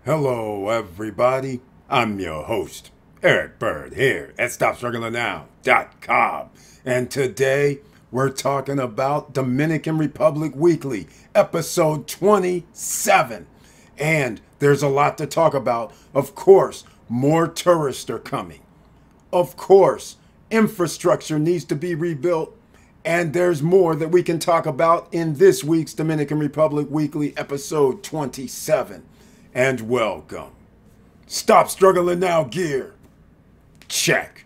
Hello, everybody. I'm your host, Eric Bird, here at StopStrugglingNow.com. And today, we're talking about Dominican Republic Weekly, episode 27. And there's a lot to talk about. Of course, more tourists are coming. Of course, infrastructure needs to be rebuilt. And there's more that we can talk about in this week's Dominican Republic Weekly, episode 27. And welcome. Stop Struggling Now gear. Check.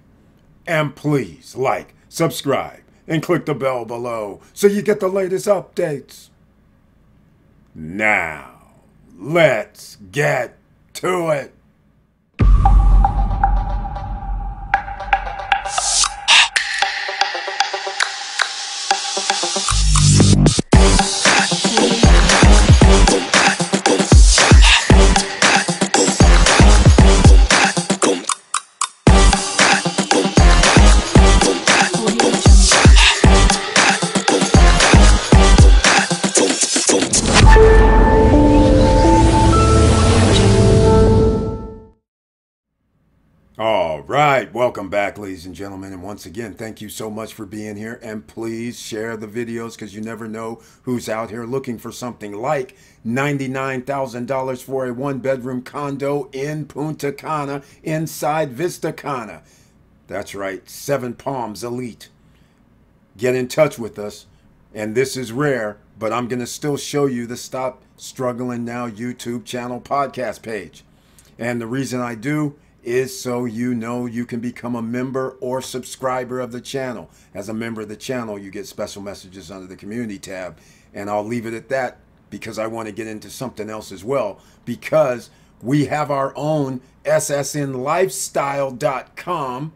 And please like, subscribe, and click the bell below so you get the latest updates. Now, let's get to it. All right, welcome back, ladies and gentlemen, and once again, thank you so much for being here, and please share the videos because you never know who's out here looking for something like $99,000 for a one-bedroom condo in Punta Cana inside Vista Cana. That's right, Seven Palms Elite. Get in touch with us, and this is rare, but I'm going to still show you the Stop Struggling Now YouTube channel podcast page. And the reason I do is so you know you can become a member or subscriber of the channel. As a member of the channel, you get special messages under the community tab. And I'll leave it at that because I want to get into something else as well. Because we have our own ssnlifestyle.com.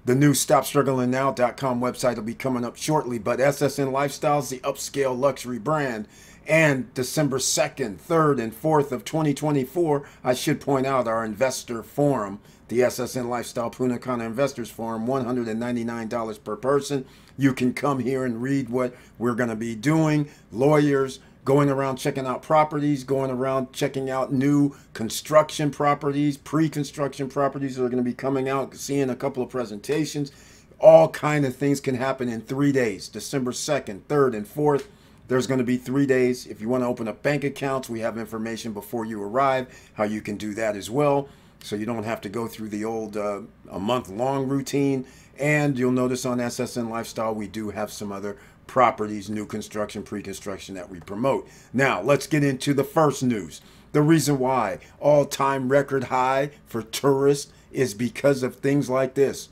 The new StopStrugglingNow.com website will be coming up shortly. But SSN Lifestyle is the upscale luxury brand. And December 2nd, 3rd, and 4th of 2024, I should point out our investor forum, the SSN Lifestyle Punta Cana Investors Forum, $199 per person. You can come here and read what we're going to be doing. Lawyers going around checking out properties, going around checking out new construction properties, pre-construction properties that are going to be coming out, seeing a couple of presentations. All kind of things can happen in 3 days, December 2nd, 3rd, and 4th. There's going to be 3 days. If you want to open up bank accounts, we have information before you arrive, how you can do that as well. So you don't have to go through the old a month-long routine. And you'll notice on SSN Lifestyle, we do have some other properties, new construction, pre-construction that we promote. Now, let's get into the first news. The reason why all-time record high for tourists is because of things like this.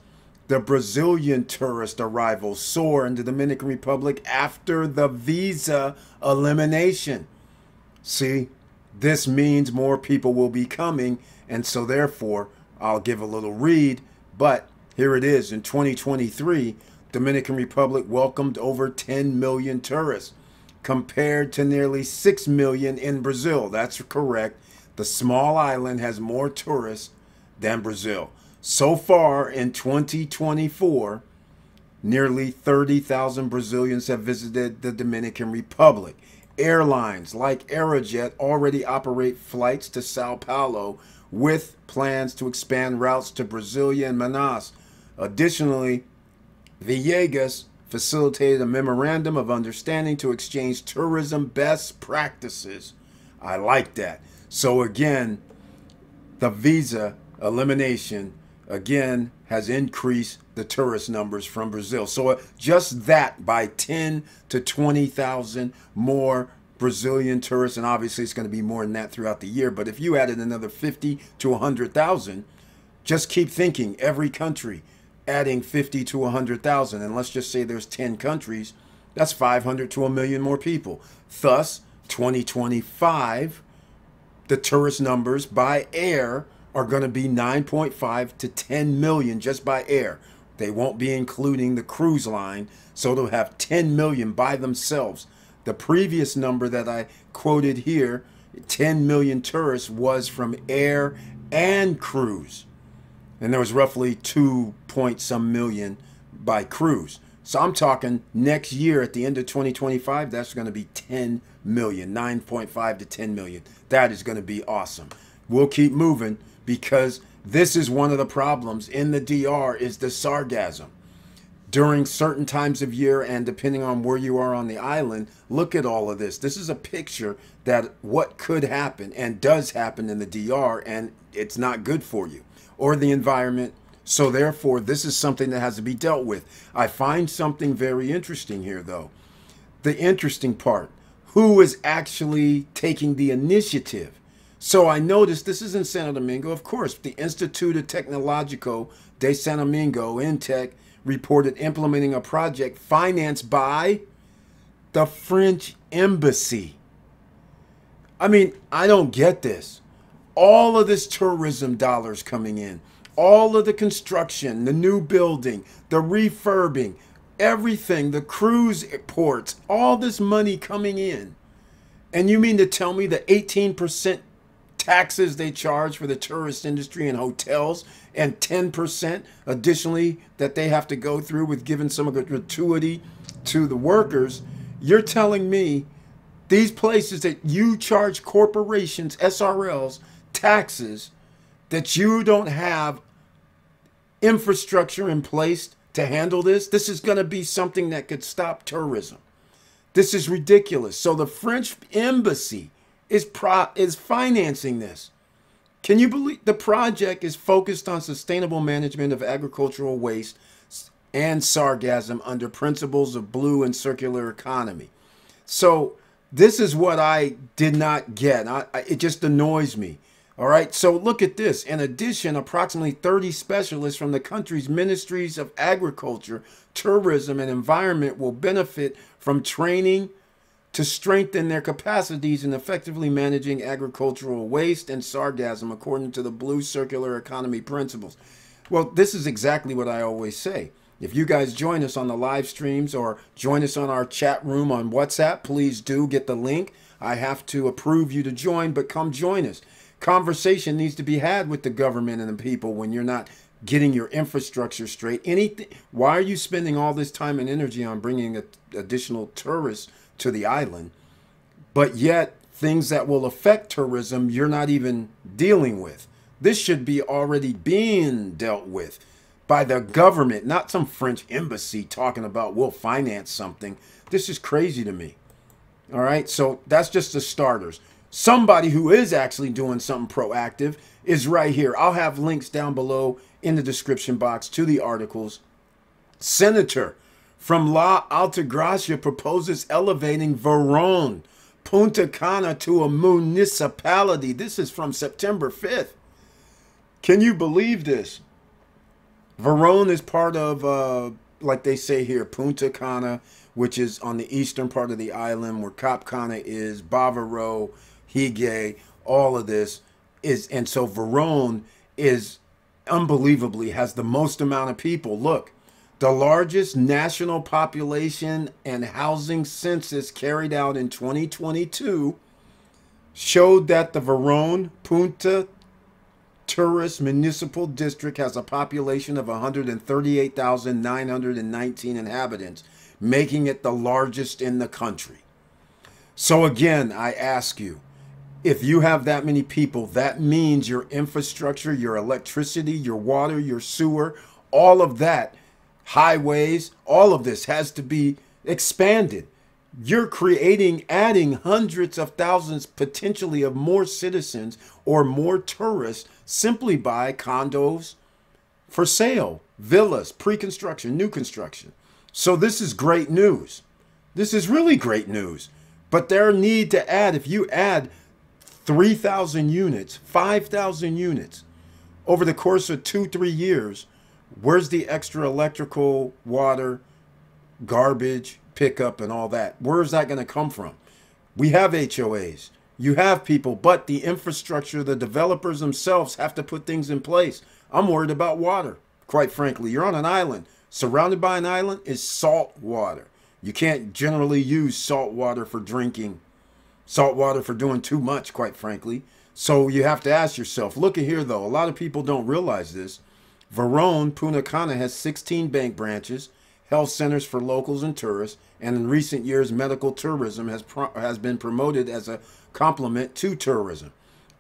The Brazilian tourist arrivals soar in the Dominican Republic after the visa elimination. See, this means more people will be coming, and so therefore, I'll give a little read, but here it is. In 2023, Dominican Republic welcomed over 10 million tourists, compared to nearly 6 million in Brazil. That's correct. The small island has more tourists than Brazil. So far in 2024, nearly 30,000 Brazilians have visited the Dominican Republic. Airlines like Aerojet already operate flights to Sao Paulo with plans to expand routes to Brasilia and Manaus. Additionally, Villegas facilitated a memorandum of understanding to exchange tourism best practices. I like that. So again, the visa elimination again has increased the tourist numbers from Brazil. So just that, by 10 to 20,000 more Brazilian tourists, and obviously it's going to be more than that throughout the year. But if you added another 50 to 100,000, just keep thinking every country adding 50 to 100,000. And let's just say there's 10 countries, that's 500 to 1 million more people. Thus, 2025, the tourist numbers by air are going to be 9.5 to 10 million just by air. They won't be including the cruise line, so they'll have 10 million by themselves. The previous number that I quoted here, 10 million tourists, was from air and cruise. And there was roughly 2 point some million by cruise. So I'm talking next year at the end of 2025, that's going to be 10 million, 9.5 to 10 million. That is going to be awesome. we'll keep moving, because this is one of the problems in the DR is the sargassum. During certain times of year, and depending on where you are on the island, look at all of this. This is a picture that what could happen and does happen in the DR, and it's not good for you or the environment. So therefore, this is something that has to be dealt with. I find something very interesting here, though. The interesting part, who is actually taking the initiative? So I noticed this is in Santo Domingo. Of course, the Instituto Tecnológico de Santo Domingo, INTEC, reported implementing a project financed by the French embassy. I mean, I don't get this. All of this tourism dollars coming in, all of the construction, the new building, the refurbing, everything, the cruise ports, all this money coming in. And you mean to tell me the 18% taxes they charge for the tourist industry and hotels, and 10% additionally that they have to go through with giving some of the gratuity to the workers? You're telling me these places that you charge corporations, SRLs, taxes, that you don't have infrastructure in place to handle this? This is going to be something that could stop tourism. This is ridiculous. So the French embassy is financing this. Can you believe the project is focused on sustainable management of agricultural waste and sargassum under principles of blue and circular economy? So this is what I did not get. It just annoys me. All right, so look at this. In addition, approximately 30 specialists from the country's ministries of agriculture, tourism, and environment will benefit from training to strengthen their capacities in effectively managing agricultural waste and sargassum according to the blue circular economy principles. Well, this is exactly what I always say. If you guys join us on the live streams or join us on our chat room on WhatsApp, please do get the link. I have to approve you to join, but come join us. Conversation needs to be had with the government and the people when you're not getting your infrastructure straight. Why are you spending all this time and energy on bringing additional tourists to the island, but yet things that will affect tourism you're not even dealing with? This should be already being dealt with by the government, not some French embassy talking about we'll finance something. This is crazy to me. All right, so that's just the starters. Somebody who is actually doing something proactive is right here. I'll have links down below in the description box to the articles. Senator from La Altagracia proposes elevating Verón, Punta Cana to a municipality. This is from September 5th. Can you believe this? Verón is part of, like they say here, Punta Cana, which is on the eastern part of the island, where Cap Cana is, Bávaro, Higüey, all of this is, and so Verón is unbelievably has the most amount of people. Look, the largest national population and housing census carried out in 2022 showed that the Verón Punta Tourist Municipal District has a population of 138,919 inhabitants, making it the largest in the country. So again, I ask you, if you have that many people, that means your infrastructure, your electricity, your water, your sewer, all of that, highways, all of this has to be expanded. You're adding hundreds of thousands potentially of more citizens or more tourists simply by condos for sale, villas, pre-construction, new construction. So this is great news. This is really great news. But their need to add, if you add 3,000 units, 5,000 units over the course of 2-3 years, where's the extra electrical, water, garbage, pickup, and all that? Where's that going to come from? We have HOAs. You have people, but the infrastructure, the developers themselves have to put things in place. I'm worried about water, quite frankly. You're on an island. Surrounded by an island is salt water. You can't generally use salt water for drinking, salt water for doing too much, quite frankly. So you have to ask yourself, look at here though, a lot of people don't realize this. Verón, Punta Cana has 16 bank branches, health centers for locals and tourists, and in recent years, medical tourism has been promoted as a complement to tourism.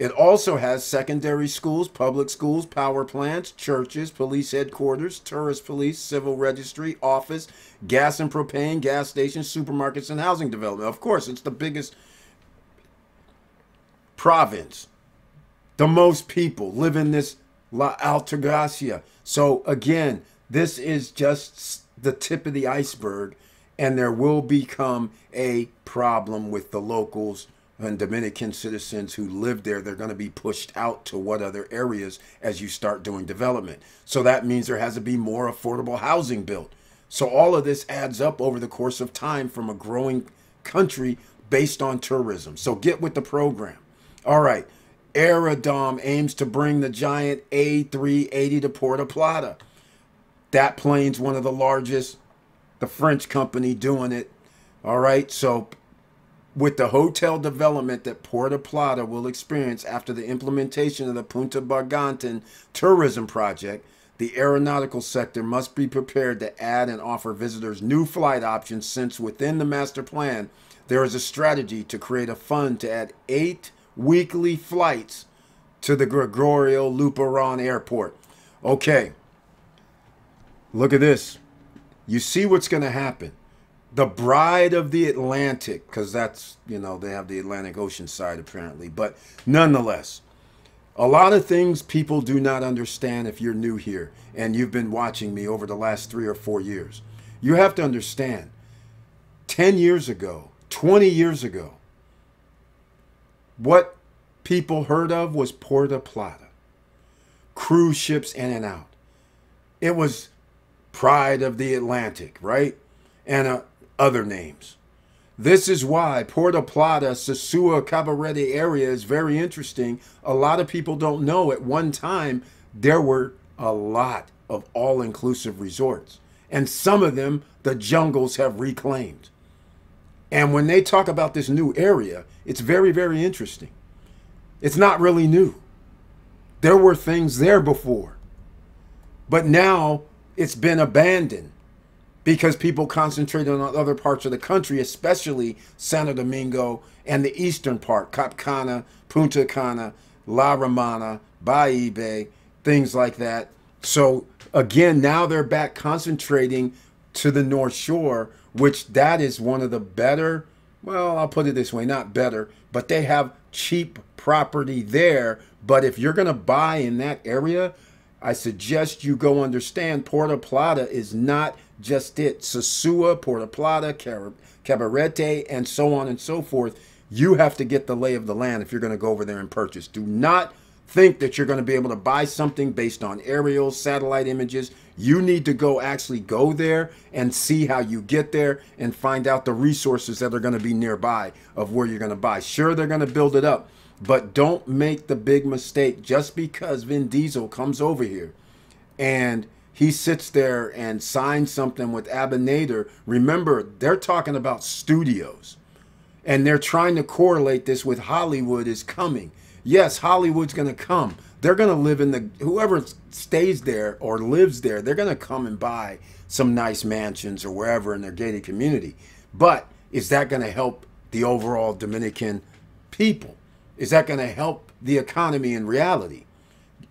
It also has secondary schools, public schools, power plants, churches, police headquarters, tourist police, civil registry, office, gas and propane, gas stations, supermarkets, and housing development. Of course, it's the biggest province. The most people live in this La Altagracia. So again, this is just the tip of the iceberg, and there will become a problem with the locals and Dominican citizens who live there. They're going to be pushed out to what other areas as you start doing development. So that means there has to be more affordable housing built. So all of this adds up over the course of time from a growing country based on tourism. So get with the program. All right. Aerodom aims to bring the giant A380 to Puerto Plata. That plane's one of the largest, the French company doing it. All right. So with the hotel development that Puerto Plata will experience after the implementation of the Punta Bergantin tourism project, the aeronautical sector must be prepared to add and offer visitors new flight options, since within the master plan, there is a strategy to create a fund to add 8 weekly flights to the Gregorio Luperon Airport. Okay, look at this. You see what's going to happen. The Bride of the Atlantic, because that's, you know, they have the Atlantic Ocean side apparently. But nonetheless, a lot of things people do not understand if you're new here and you've been watching me over the last 3 or 4 years. You have to understand, 10 years ago, 20 years ago, what people heard of was Puerto Plata. Cruise ships in and out. It was Pride of the Atlantic, right? And other names. This is why Puerto Plata, Sosua, Cabarete area is very interesting. A lot of people don't know at one time there were a lot of all-inclusive resorts. And some of them the jungles have reclaimed. And when they talk about this new area, it's very, very interesting. It's not really new. There were things there before. But now it's been abandoned, because people concentrated on other parts of the country, especially Santo Domingo and the eastern part, Cap Cana, Punta Cana, La Romana, Baibe, things like that. So again, now they're back concentrating to the North Shore, which that is one of the better, well, I'll put it this way, not better, but they have cheap property there. But if you're going to buy in that area, I suggest you go understand Puerto Plata is not just it. Sosua, Puerto Plata, Cabarete, and so on and so forth. You have to get the lay of the land if you're going to go over there and purchase. Do not think that you're going to be able to buy something based on aerial satellite images. You need to actually go there and see how you get there and find out the resources that are going to be nearby of where you're going to buy. Sure, they're going to build it up, but don't make the big mistake just because Vin Diesel comes over here and he sits there and signs something with Abinader. Remember, they're talking about studios, and they're trying to correlate this with Hollywood is coming. Yes, Hollywood's going to come. They're going to live in the, whoever stays there or lives there, they're going to come and buy some nice mansions or wherever in their gated community. But is that going to help the overall Dominican people? Is that going to help the economy in reality?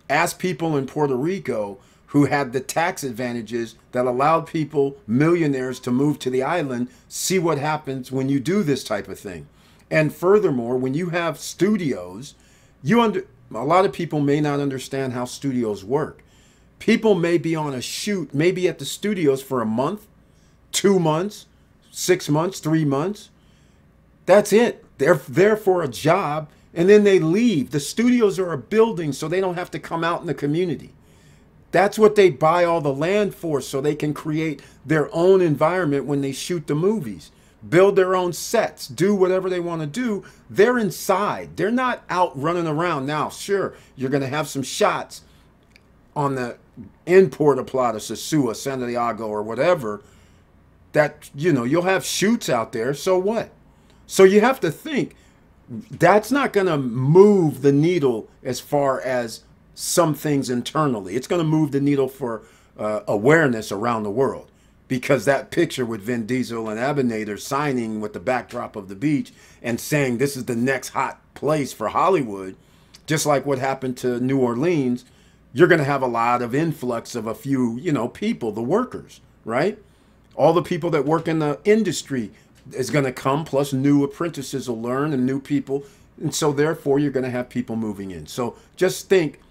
Ask people in Puerto Rico who had the tax advantages that allowed people, millionaires, to move to the island. See what happens when you do this type of thing. And furthermore, when you have studios, a lot of people may not understand how studios work. People may be on a shoot, maybe at the studios for a month, 2 months, 6 months, 3 months. That's it. They're there for a job, and then they leave. The studios are a building, so they don't have to come out in the community. That's what they buy all the land for, so they can create their own environment when they shoot the movies. Build their own sets, do whatever they want to do. They're inside. They're not out running around. Now, sure, you're going to have some shots in Puerto Plata, Sosua, Santiago, or whatever, that, you know, you'll have shoots out there. So what? So you have to think, that's not going to move the needle as far as some things internally. It's going to move the needle for awareness around the world, because that picture with Vin Diesel and Abinader signing with the backdrop of the beach and saying this is the next hot place for Hollywood just like what happened to New Orleans, you're going to have a lot of influx of a few, you know, people, the workers, right? All the people that work in the industry is going to come, plus new apprentices will learn and new people. And so therefore, you're going to have people moving in. So just think,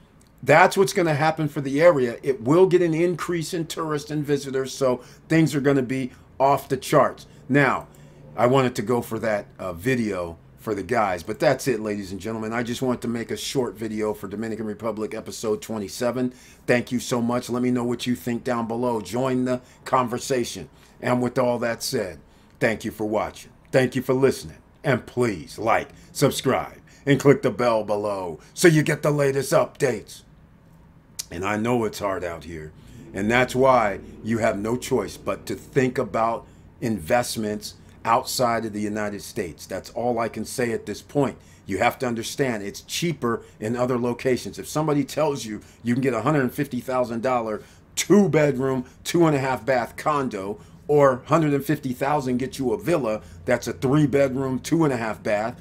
that's what's going to happen for the area. It will get an increase in tourists and visitors, so things are going to be off the charts. Now, I wanted to go for that video for the guys, but that's it, ladies and gentlemen. I just wanted to make a short video for Dominican Republic episode 27. Thank you so much. Let me know what you think down below. Join the conversation. And with all that said, thank you for watching. Thank you for listening. And please like, subscribe, and click the bell below so you get the latest updates. And I know it's hard out here, and that's why you have no choice but to think about investments outside of the United States. That's all I can say at this point. You have to understand it's cheaper in other locations. If somebody tells you you can get a $150,000 2-bedroom, 2.5-bath condo, or $150,000 get you a villa that's a 3-bedroom, 2.5-bath,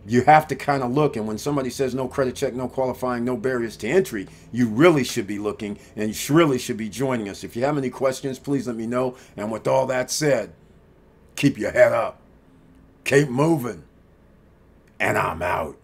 you have to kind of look. And when somebody says no credit check, no qualifying, no barriers to entry, you really should be looking, and you really should be joining us. If you have any questions, please let me know. And with all that said, keep your head up, keep moving, and I'm out.